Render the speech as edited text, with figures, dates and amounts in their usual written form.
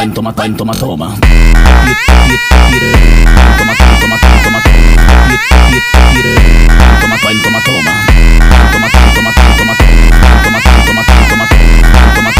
toma, toma, toma. Toma, toma, toma, toma, toma. Toma, toma, toma, toma. Toma, toma, toma, toma, toma. Toma, toma, toma, toma, toma. Toma,